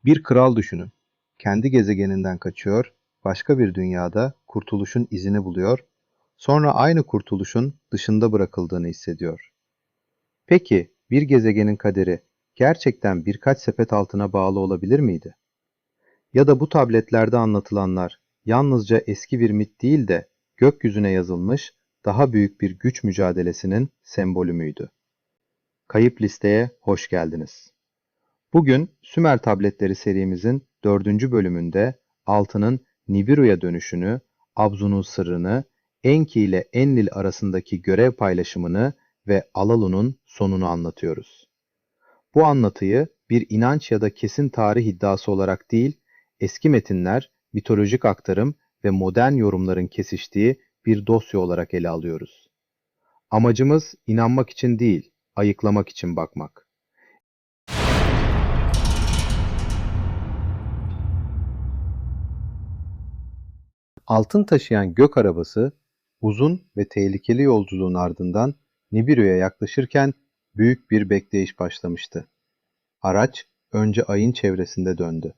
Bir kral düşünün. Kendi gezegeninden kaçıyor, başka bir dünyada kurtuluşun izini buluyor, sonra aynı kurtuluşun dışında bırakıldığını hissediyor. Peki bir gezegenin kaderi gerçekten birkaç sepet altına bağlı olabilir miydi? Ya da bu tabletlerde anlatılanlar yalnızca eski bir mit değil de gökyüzüne yazılmış daha büyük bir güç mücadelesinin sembolü müydü? Kayıp listeye hoş geldiniz. Bugün Sümer Tabletleri serimizin 4. bölümünde Altın'ın Nibiru'ya dönüşünü, Abzu'nun sırrını, Enki ile Enlil arasındaki görev paylaşımını ve Alalu'nun sonunu anlatıyoruz. Bu anlatıyı bir inanç ya da kesin tarih iddiası olarak değil, eski metinler, mitolojik aktarım ve modern yorumların kesiştiği bir dosya olarak ele alıyoruz. Amacımız inanmak için değil, ayıklamak için bakmak. Altın taşıyan gök arabası, uzun ve tehlikeli yolculuğun ardından Nibiru'ya yaklaşırken büyük bir bekleyiş başlamıştı. Araç önce Ay'ın çevresinde döndü.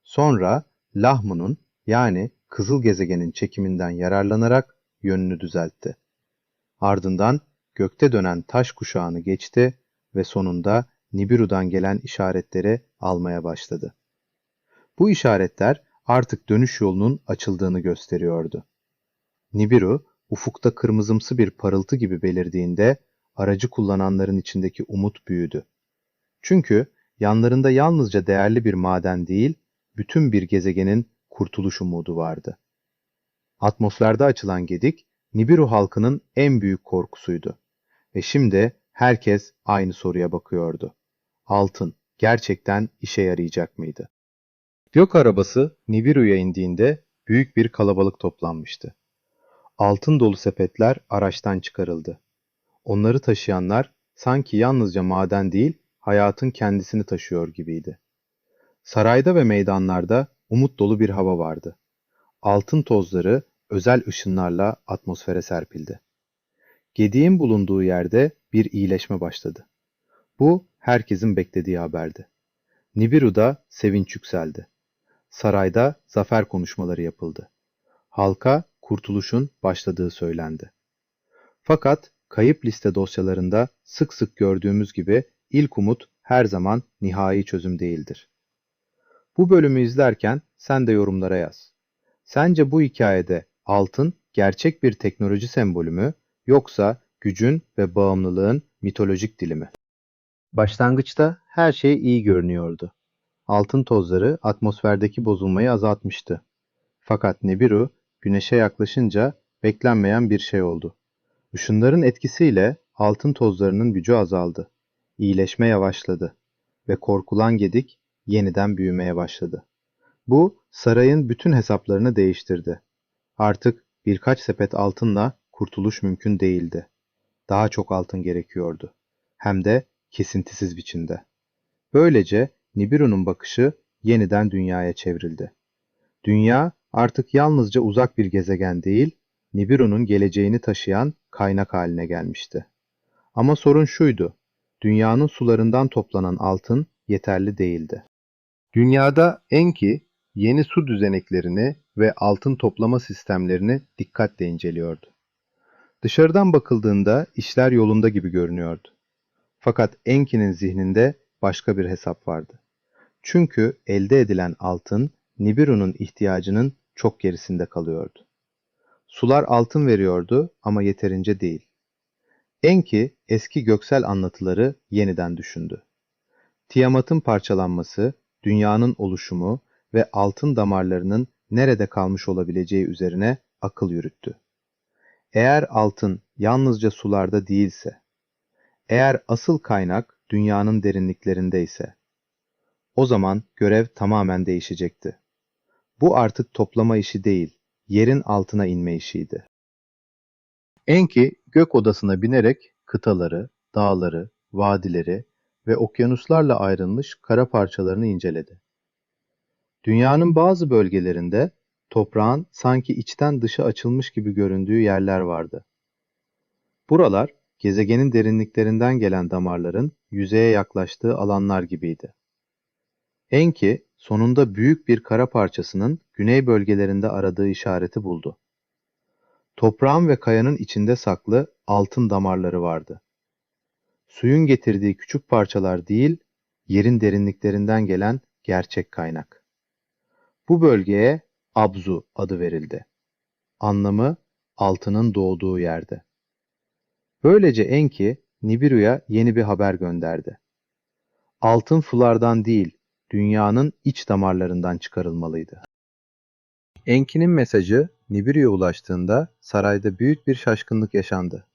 Sonra Lahm'un yani Kızıl Gezegen'in çekiminden yararlanarak yönünü düzeltti. Ardından gökte dönen taş kuşağını geçti ve sonunda Nibiru'dan gelen işaretleri almaya başladı. Bu işaretler artık dönüş yolunun açıldığını gösteriyordu. Nibiru, ufukta kırmızımsı bir parıltı gibi belirdiğinde aracı kullananların içindeki umut büyüdü. Çünkü yanlarında yalnızca değerli bir maden değil, bütün bir gezegenin kurtuluş umudu vardı. Atmosferde açılan gedik, Nibiru halkının en büyük korkusuydu. Ve şimdi herkes aynı soruya bakıyordu. Altın gerçekten işe yarayacak mıydı? Gök arabası Nibiru'ya indiğinde büyük bir kalabalık toplanmıştı. Altın dolu sepetler araçtan çıkarıldı. Onları taşıyanlar sanki yalnızca maden değil, hayatın kendisini taşıyor gibiydi. Sarayda ve meydanlarda umut dolu bir hava vardı. Altın tozları özel ışınlarla atmosfere serpildi. Gediğin bulunduğu yerde bir iyileşme başladı. Bu herkesin beklediği haberdi. Nibiru'da sevinç yükseldi. Sarayda zafer konuşmaları yapıldı. Halka kurtuluşun başladığı söylendi. Fakat kayıp liste dosyalarında sık sık gördüğümüz gibi ilk umut her zaman nihai çözüm değildir. Bu bölümü izlerken sen de yorumlara yaz. Sence bu hikayede altın gerçek bir teknoloji sembolü mü yoksa gücün ve bağımlılığın mitolojik dili mi? Başlangıçta her şey iyi görünüyordu. Altın tozları atmosferdeki bozulmayı azaltmıştı. Fakat Nibiru güneşe yaklaşınca beklenmeyen bir şey oldu. Işınların etkisiyle altın tozlarının gücü azaldı. İyileşme yavaşladı ve korkulan gedik yeniden büyümeye başladı. Bu sarayın bütün hesaplarını değiştirdi. Artık birkaç sepet altınla kurtuluş mümkün değildi. Daha çok altın gerekiyordu. Hem de kesintisiz biçimde. Böylece Nibiru'nun bakışı yeniden dünyaya çevrildi. Dünya artık yalnızca uzak bir gezegen değil, Nibiru'nun geleceğini taşıyan kaynak haline gelmişti. Ama sorun şuydu, dünyanın sularından toplanan altın yeterli değildi. Dünyada Enki, yeni su düzeneklerini ve altın toplama sistemlerini dikkatle inceliyordu. Dışarıdan bakıldığında işler yolunda gibi görünüyordu. Fakat Enki'nin zihninde başka bir hesap vardı. Çünkü elde edilen altın, Nibiru'nun ihtiyacının çok gerisinde kalıyordu. Sular altın veriyordu ama yeterince değil. Enki eski göksel anlatıları yeniden düşündü. Tiamat'ın parçalanması, dünyanın oluşumu ve altın damarlarının nerede kalmış olabileceği üzerine akıl yürüttü. Eğer altın yalnızca sularda değilse, eğer asıl kaynak dünyanın derinliklerindeyse, o zaman görev tamamen değişecekti. Bu artık toplama işi değil, yerin altına inme işiydi. Enki gök odasına binerek kıtaları, dağları, vadileri ve okyanuslarla ayrılmış kara parçalarını inceledi. Dünyanın bazı bölgelerinde toprağın sanki içten dışa açılmış gibi göründüğü yerler vardı. Buralar gezegenin derinliklerinden gelen damarların yüzeye yaklaştığı alanlar gibiydi. Enki sonunda büyük bir kara parçasının güney bölgelerinde aradığı işareti buldu. Toprağın ve kayanın içinde saklı altın damarları vardı. Suyun getirdiği küçük parçalar değil, yerin derinliklerinden gelen gerçek kaynak. Bu bölgeye Abzu adı verildi. Anlamı altının doğduğu yerde. Böylece Enki, Nibiru'ya yeni bir haber gönderdi. Altın sulardan değil, dünyanın iç damarlarından çıkarılmalıydı. Enki'nin mesajı Nibiru'ya ulaştığında sarayda büyük bir şaşkınlık yaşandı.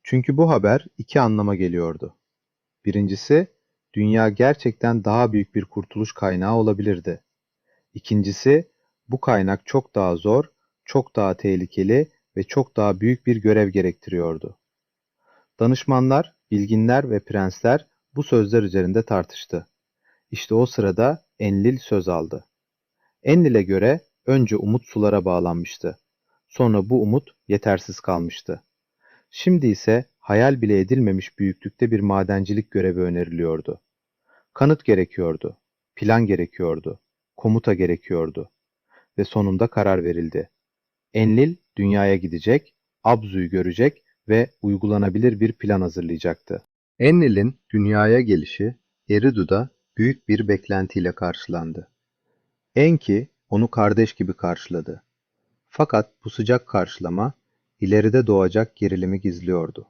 Çünkü bu haber iki anlama geliyordu. Birincisi, dünya gerçekten daha büyük bir kurtuluş kaynağı olabilirdi. İkincisi, bu kaynak çok daha zor, çok daha tehlikeli ve çok daha büyük bir görev gerektiriyordu. Danışmanlar, bilginler ve prensler bu sözler üzerinde tartıştı. İşte o sırada Enlil söz aldı. Enlil'e göre önce umut sulara bağlanmıştı. Sonra bu umut yetersiz kalmıştı. Şimdi ise hayal bile edilmemiş büyüklükte bir madencilik görevi öneriliyordu. Kanıt gerekiyordu, plan gerekiyordu, komuta gerekiyordu ve sonunda karar verildi. Enlil dünyaya gidecek, Abzu'yu görecek ve uygulanabilir bir plan hazırlayacaktı. Enlil'in dünyaya gelişi Eridu'da büyük bir beklentiyle karşılandı. Enki onu kardeş gibi karşıladı. Fakat bu sıcak karşılama ileride doğacak gerilimi gizliyordu.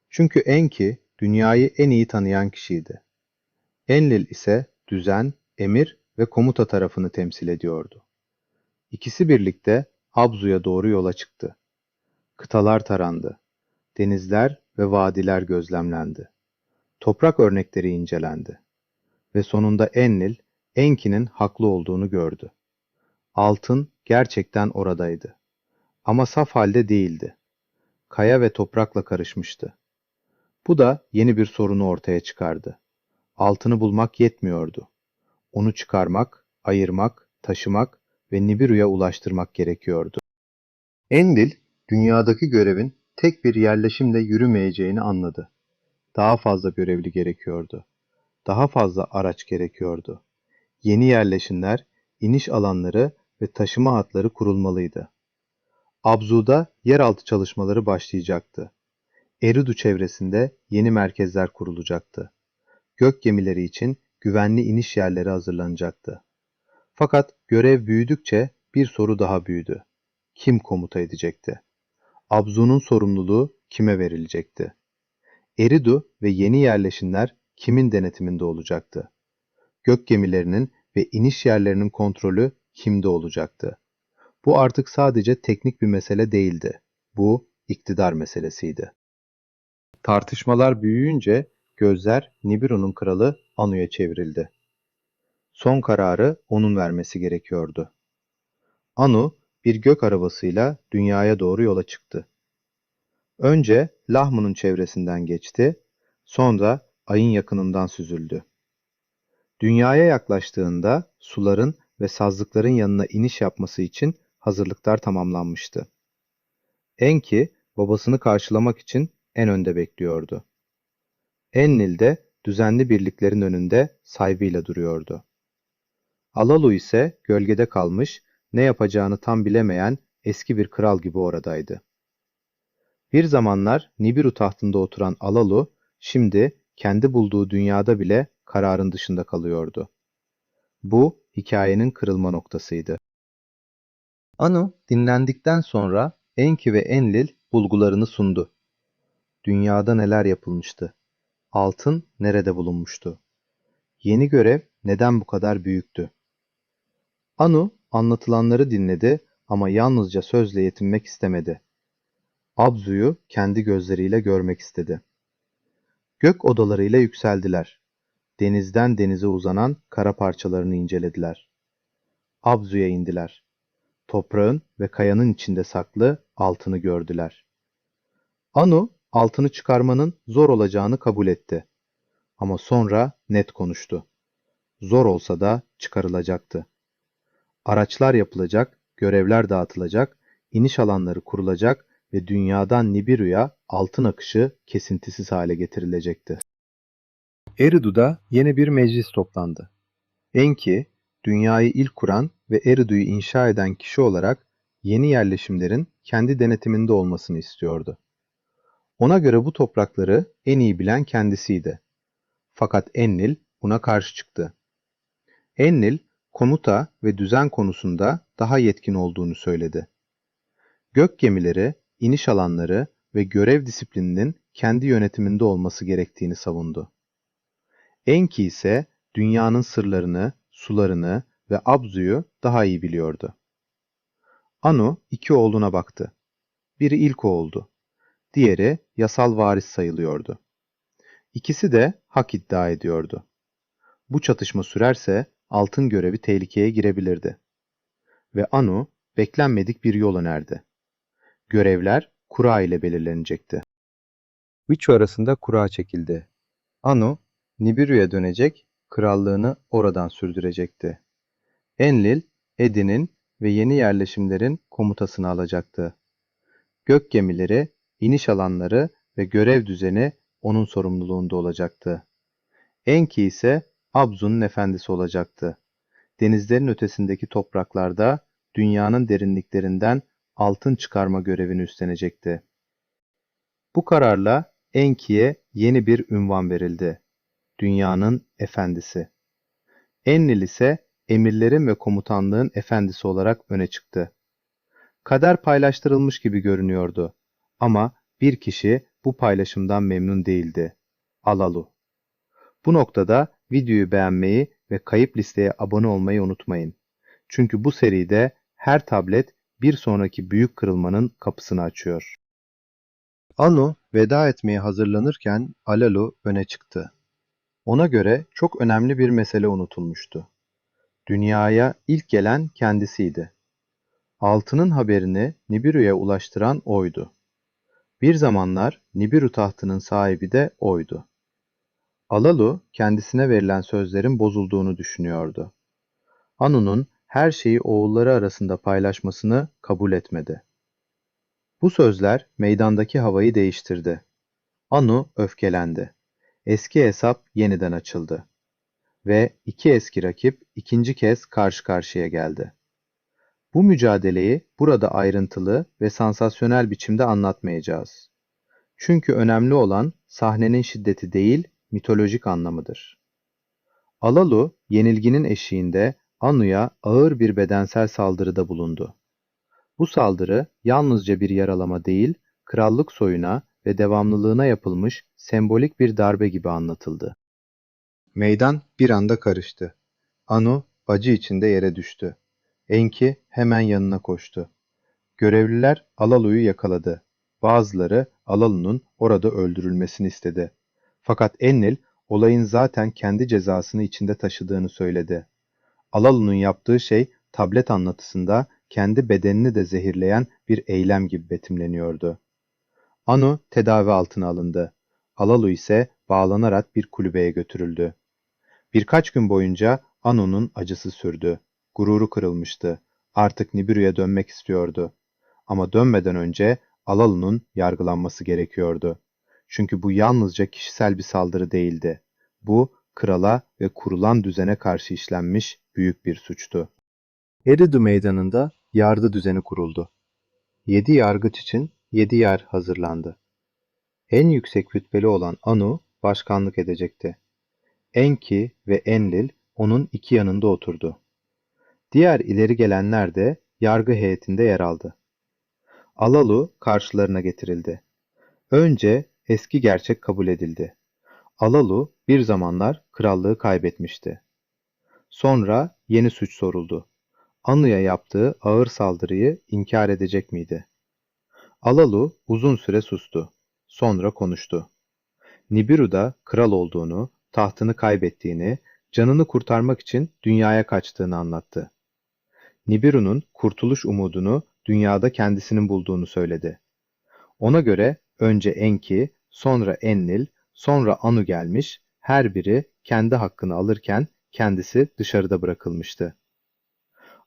Çünkü Enki dünyayı en iyi tanıyan kişiydi. Enlil ise düzen, emir ve komuta tarafını temsil ediyordu. İkisi birlikte Abzu'ya doğru yola çıktı. Kıtalar tarandı. Denizler ve vadiler gözlemlendi. Toprak örnekleri incelendi. Ve sonunda Enlil, Enki'nin haklı olduğunu gördü. Altın gerçekten oradaydı. Ama saf halde değildi. Kaya ve toprakla karışmıştı. Bu da yeni bir sorunu ortaya çıkardı. Altını bulmak yetmiyordu. Onu çıkarmak, ayırmak, taşımak ve Nibiru'ya ulaştırmak gerekiyordu. Enlil, dünyadaki görevin tek bir yerleşimle yürümeyeceğini anladı. Daha fazla görevli gerekiyordu. Daha fazla araç gerekiyordu. Yeni yerleşimler, iniş alanları ve taşıma hatları kurulmalıydı. Abzu'da yeraltı çalışmaları başlayacaktı. Eridu çevresinde yeni merkezler kurulacaktı. Gök gemileri için güvenli iniş yerleri hazırlanacaktı. Fakat görev büyüdükçe bir soru daha büyüdü. Kim komuta edecekti? Abzu'nun sorumluluğu kime verilecekti? Eridu ve yeni yerleşimler kimin denetiminde olacaktı? Gök gemilerinin ve iniş yerlerinin kontrolü kimde olacaktı? Bu artık sadece teknik bir mesele değildi. Bu iktidar meselesiydi. Tartışmalar büyüyünce gözler Nibiru'nun kralı Anu'ya çevrildi. Son kararı onun vermesi gerekiyordu. Anu bir gök arabasıyla dünyaya doğru yola çıktı. Önce Lahm'ın çevresinden geçti, sonra ayın yakınından süzüldü. Dünyaya yaklaştığında suların ve sazlıkların yanına iniş yapması için hazırlıklar tamamlanmıştı. Enki babasını karşılamak için en önde bekliyordu. Enlil de düzenli birliklerin önünde saygıyla duruyordu. Alalu ise gölgede kalmış, ne yapacağını tam bilemeyen eski bir kral gibi oradaydı. Bir zamanlar Nibiru tahtında oturan Alalu, şimdi kendi bulduğu dünyada bile kararın dışında kalıyordu. Bu hikayenin kırılma noktasıydı. Anu dinlendikten sonra Enki ve Enlil bulgularını sundu. Dünyada neler yapılmıştı? Altın nerede bulunmuştu? Yeni görev neden bu kadar büyüktü? Anu anlatılanları dinledi ama yalnızca sözle yetinmek istemedi. Abzu'yu kendi gözleriyle görmek istedi. Gök odalarıyla yükseldiler. Denizden denize uzanan kara parçalarını incelediler. Abzu'ya indiler. Toprağın ve kayanın içinde saklı altını gördüler. Anu, altını çıkarmanın zor olacağını kabul etti. Ama sonra net konuştu. Zor olsa da çıkarılacaktı. Araçlar yapılacak, görevler dağıtılacak, iniş alanları kurulacak ve dünyadan Nibiru'ya altın akışı kesintisiz hale getirilecekti. Eridu'da yeni bir meclis toplandı. Enki, dünyayı ilk kuran ve Eridu'yu inşa eden kişi olarak yeni yerleşimlerin kendi denetiminde olmasını istiyordu. Ona göre bu toprakları en iyi bilen kendisiydi. Fakat Enlil buna karşı çıktı. Enlil, komuta ve düzen konusunda daha yetkin olduğunu söyledi. Gök gemileri, iniş alanları ve görev disiplininin kendi yönetiminde olması gerektiğini savundu. Enki ise dünyanın sırlarını, sularını ve Abzu'yu daha iyi biliyordu. Anu iki oğluna baktı. Biri ilk oğuldu. Diğeri yasal varis sayılıyordu. İkisi de hak iddia ediyordu. Bu çatışma sürerse altın görevi tehlikeye girebilirdi. Ve Anu beklenmedik bir yol önerdi. Görevler kura ile belirlenecekti. Üçü arasında kura çekildi. Anu, Nibiru'ya dönecek, krallığını oradan sürdürecekti. Enlil, Edi'nin ve yeni yerleşimlerin komutasını alacaktı. Gök gemileri, iniş alanları ve görev düzeni onun sorumluluğunda olacaktı. Enki ise Abzu'nun efendisi olacaktı. Denizlerin ötesindeki topraklarda dünyanın derinliklerinden altın çıkarma görevini üstlenecekti. Bu kararla Enki'ye yeni bir ünvan verildi. Dünyanın efendisi. Enlil ise emirlerin ve komutanlığın efendisi olarak öne çıktı. Kader paylaştırılmış gibi görünüyordu. Ama bir kişi bu paylaşımdan memnun değildi. Alalu. Bu noktada videoyu beğenmeyi ve kayıp listeye abone olmayı unutmayın. Çünkü bu seride her tablet bir sonraki büyük kırılmanın kapısını açıyor. Anu veda etmeye hazırlanırken Alalu öne çıktı. Ona göre çok önemli bir mesele unutulmuştu. Dünyaya ilk gelen kendisiydi. Altının haberini Nibiru'ya ulaştıran oydu. Bir zamanlar Nibiru tahtının sahibi de oydu. Alalu kendisine verilen sözlerin bozulduğunu düşünüyordu. Anu'nun her şeyi oğulları arasında paylaşmasını kabul etmedi. Bu sözler meydandaki havayı değiştirdi. Anu öfkelendi. Eski hesap yeniden açıldı. Ve iki eski rakip ikinci kez karşı karşıya geldi. Bu mücadeleyi burada ayrıntılı ve sansasyonel biçimde anlatmayacağız. Çünkü önemli olan sahnenin şiddeti değil, mitolojik anlamıdır. Alalu, yenilginin eşiğinde Anu'ya ağır bir bedensel saldırıda bulundu. Bu saldırı yalnızca bir yaralama değil, krallık soyuna ve devamlılığına yapılmış sembolik bir darbe gibi anlatıldı. Meydan bir anda karıştı. Anu acı içinde yere düştü. Enki hemen yanına koştu. Görevliler Alalu'yu yakaladı. Bazıları Alalu'nun orada öldürülmesini istedi. Fakat Enlil olayın zaten kendi cezasını içinde taşıdığını söyledi. Alalu'nun yaptığı şey tablet anlatısında kendi bedenini de zehirleyen bir eylem gibi betimleniyordu. Anu tedavi altına alındı. Alalu ise bağlanarak bir kulübeye götürüldü. Birkaç gün boyunca Anu'nun acısı sürdü. Gururu kırılmıştı. Artık Nibiru'ya dönmek istiyordu. Ama dönmeden önce Alalu'nun yargılanması gerekiyordu. Çünkü bu yalnızca kişisel bir saldırı değildi. Bu, krala ve kurulan düzene karşı işlenmiş büyük bir suçtu. Eridu meydanında yargı düzeni kuruldu. 7 yargıç için 7 yer hazırlandı. En yüksek rütbeli olan Anu başkanlık edecekti. Enki ve Enlil onun iki yanında oturdu. Diğer ileri gelenler de yargı heyetinde yer aldı. Alalu karşılarına getirildi. Önce eski gerçek kabul edildi. Alalu bir zamanlar krallığı kaybetmişti. Sonra yeni suç soruldu. Anu'ya yaptığı ağır saldırıyı inkar edecek miydi? Alalu uzun süre sustu. Sonra konuştu. Nibiru'da kral olduğunu, tahtını kaybettiğini, canını kurtarmak için dünyaya kaçtığını anlattı. Nibiru'nun kurtuluş umudunu dünyada kendisinin bulduğunu söyledi. Ona göre önce Enki, sonra Enlil, sonra Anu gelmiş, her biri kendi hakkını alırken kendisi dışarıda bırakılmıştı.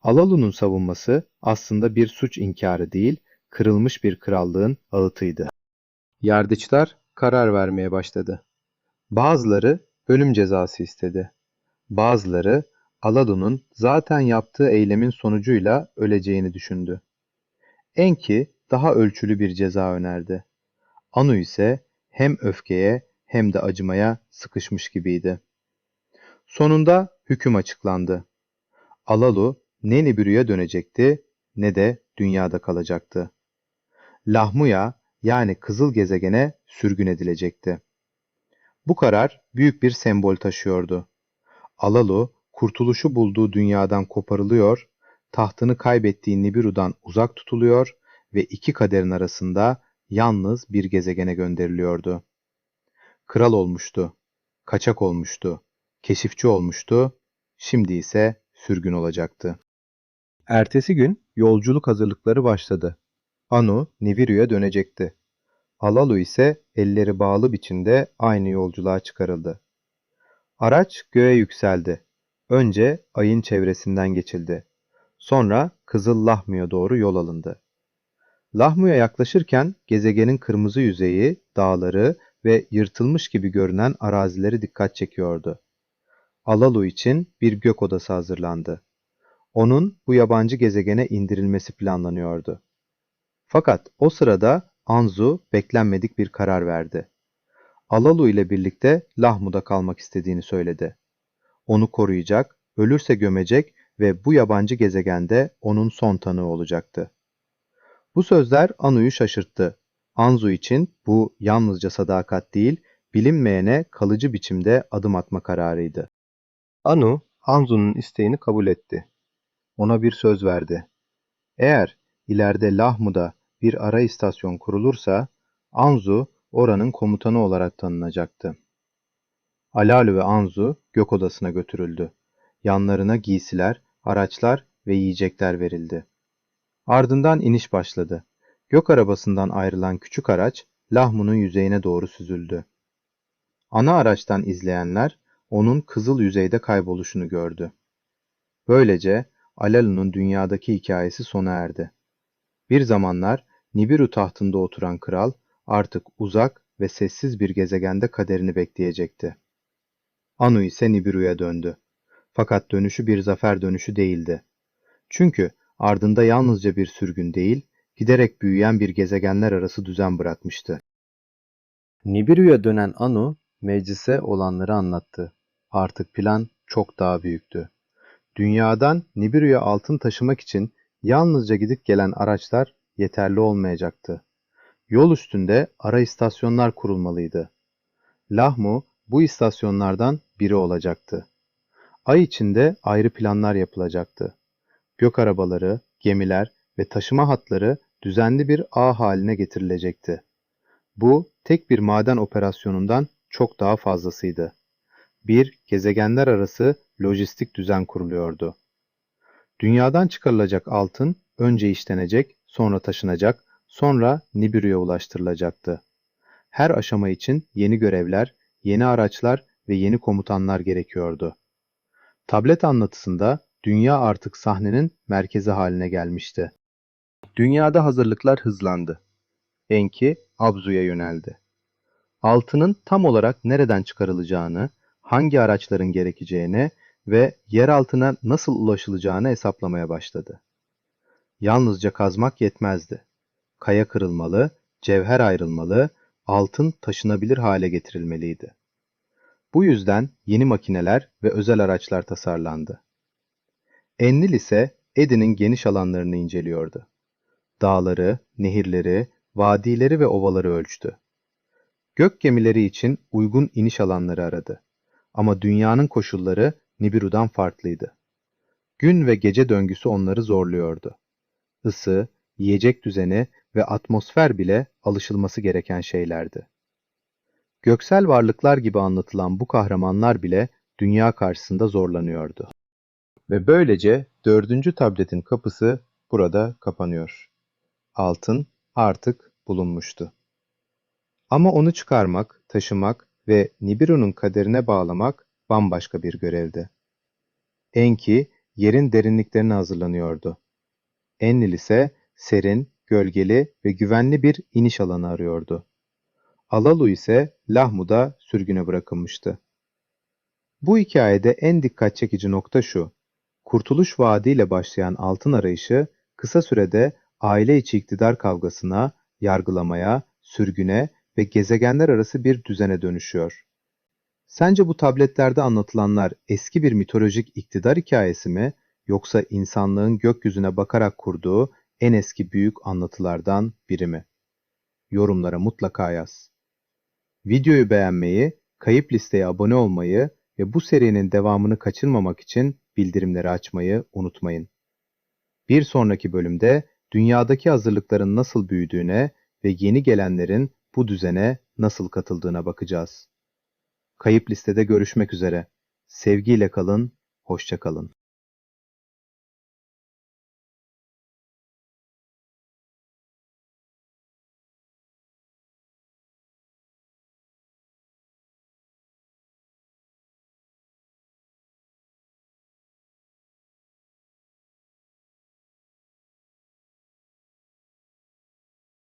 Alalu'nun savunması aslında bir suç inkarı değil, kırılmış bir krallığın ağıtıydı. Yargıçlar karar vermeye başladı. Bazıları ölüm cezası istedi. Bazıları Alalu'nun zaten yaptığı eylemin sonucuyla öleceğini düşündü. Enki daha ölçülü bir ceza önerdi. Anu ise hem öfkeye hem de acımaya sıkışmış gibiydi. Sonunda hüküm açıklandı. Alalu ne Nibiru'ya dönecekti ne de dünyada kalacaktı. Lahmuya yani Kızıl Gezegen'e sürgün edilecekti. Bu karar büyük bir sembol taşıyordu. Alalu kurtuluşu bulduğu dünyadan koparılıyor, tahtını kaybettiği Nibiru'dan uzak tutuluyor ve iki kaderin arasında yalnız bir gezegene gönderiliyordu. Kral olmuştu, kaçak olmuştu, keşifçi olmuştu, şimdi ise sürgün olacaktı. Ertesi gün yolculuk hazırlıkları başladı. Anu, Nibiru'ya dönecekti. Alalu ise elleri bağlı biçimde aynı yolculuğa çıkarıldı. Araç göğe yükseldi. Önce ayın çevresinden geçildi. Sonra Kızıl Lahmu'ya doğru yol alındı. Lahmu'ya yaklaşırken gezegenin kırmızı yüzeyi, dağları ve yırtılmış gibi görünen arazileri dikkat çekiyordu. Alalu için bir gök odası hazırlandı. Onun bu yabancı gezegene indirilmesi planlanıyordu. Fakat o sırada Anzu beklenmedik bir karar verdi. Alalu ile birlikte Lahmu'da kalmak istediğini söyledi. Onu koruyacak, ölürse gömecek ve bu yabancı gezegende onun son tanığı olacaktı. Bu sözler Anu'yu şaşırttı. Anzu için bu yalnızca sadakat değil, bilinmeyene kalıcı biçimde adım atma kararıydı. Anu, Anzu'nun isteğini kabul etti. Ona bir söz verdi. Eğer ileride Lahmu'da bir ara istasyon kurulursa, Anzu oranın komutanı olarak tanınacaktı. Alalu ve Anzu gök odasına götürüldü. Yanlarına giysiler, araçlar ve yiyecekler verildi. Ardından iniş başladı. Gök arabasından ayrılan küçük araç Lahmu'nun yüzeyine doğru süzüldü. Ana araçtan izleyenler onun kızıl yüzeyde kayboluşunu gördü. Böylece Alalu'nun dünyadaki hikayesi sona erdi. Bir zamanlar Nibiru tahtında oturan kral artık uzak ve sessiz bir gezegende kaderini bekleyecekti. Anu ise Nibiru'ya döndü. Fakat dönüşü bir zafer dönüşü değildi. Çünkü ardında yalnızca bir sürgün değil, giderek büyüyen bir gezegenler arası düzen bırakmıştı. Nibiru'ya dönen Anu, meclise olanları anlattı. Artık plan çok daha büyüktü. Dünyadan Nibiru'ya altın taşımak için yalnızca gidip gelen araçlar yeterli olmayacaktı. Yol üstünde ara istasyonlar kurulmalıydı. Lahmu bu istasyonlardan biri olacaktı. Ay içinde ayrı planlar yapılacaktı. Gök arabaları, gemiler ve taşıma hatları düzenli bir ağ haline getirilecekti. Bu tek bir maden operasyonundan çok daha fazlasıydı. Bir gezegenler arası lojistik düzen kuruluyordu. Dünyadan çıkarılacak altın önce işlenecek, sonra taşınacak, sonra Nibiru'ya ulaştırılacaktı. Her aşama için yeni görevler, yeni araçlar ve yeni komutanlar gerekiyordu. Tablet anlatısında dünya artık sahnenin merkezi haline gelmişti. Dünyada hazırlıklar hızlandı. Enki Abzu'ya yöneldi. Altının tam olarak nereden çıkarılacağını, hangi araçların gerekeceğini ve yer altına nasıl ulaşılacağını hesaplamaya başladı. Yalnızca kazmak yetmezdi. Kaya kırılmalı, cevher ayrılmalı, altın taşınabilir hale getirilmeliydi. Bu yüzden yeni makineler ve özel araçlar tasarlandı. Enlil ise Edirne'nin geniş alanlarını inceliyordu. Dağları, nehirleri, vadileri ve ovaları ölçtü. Gök gemileri için uygun iniş alanları aradı. Ama dünyanın koşulları Nibiru'dan farklıydı. Gün ve gece döngüsü onları zorluyordu. Isı, yiyecek düzeni ve atmosfer bile alışılması gereken şeylerdi. Göksel varlıklar gibi anlatılan bu kahramanlar bile dünya karşısında zorlanıyordu. Ve böylece dördüncü tabletin kapısı burada kapanıyor. Altın artık bulunmuştu. Ama onu çıkarmak, taşımak ve Nibiru'nun kaderine bağlamak bambaşka bir görevdi. Enki yerin derinliklerine hazırlanıyordu. Enlil ise serin, gölgeli ve güvenli bir iniş alanı arıyordu. Alalu ise Lahmu'da sürgüne bırakılmıştı. Bu hikayede en dikkat çekici nokta şu: Kurtuluş vaadiyle başlayan altın arayışı kısa sürede aile içi iktidar kavgasına, yargılamaya, sürgüne ve gezegenler arası bir düzene dönüşüyor. Sence bu tabletlerde anlatılanlar eski bir mitolojik iktidar hikayesi mi, yoksa insanlığın gökyüzüne bakarak kurduğu en eski büyük anlatılardan biri mi? Yorumlara mutlaka yaz. Videoyu beğenmeyi, kayıp listeye abone olmayı ve bu serinin devamını kaçırmamak için bildirimleri açmayı unutmayın. Bir sonraki bölümde dünyadaki hazırlıkların nasıl büyüdüğüne ve yeni gelenlerin bu düzene nasıl katıldığına bakacağız. Kayıp listede görüşmek üzere. Sevgiyle kalın, hoşça kalın.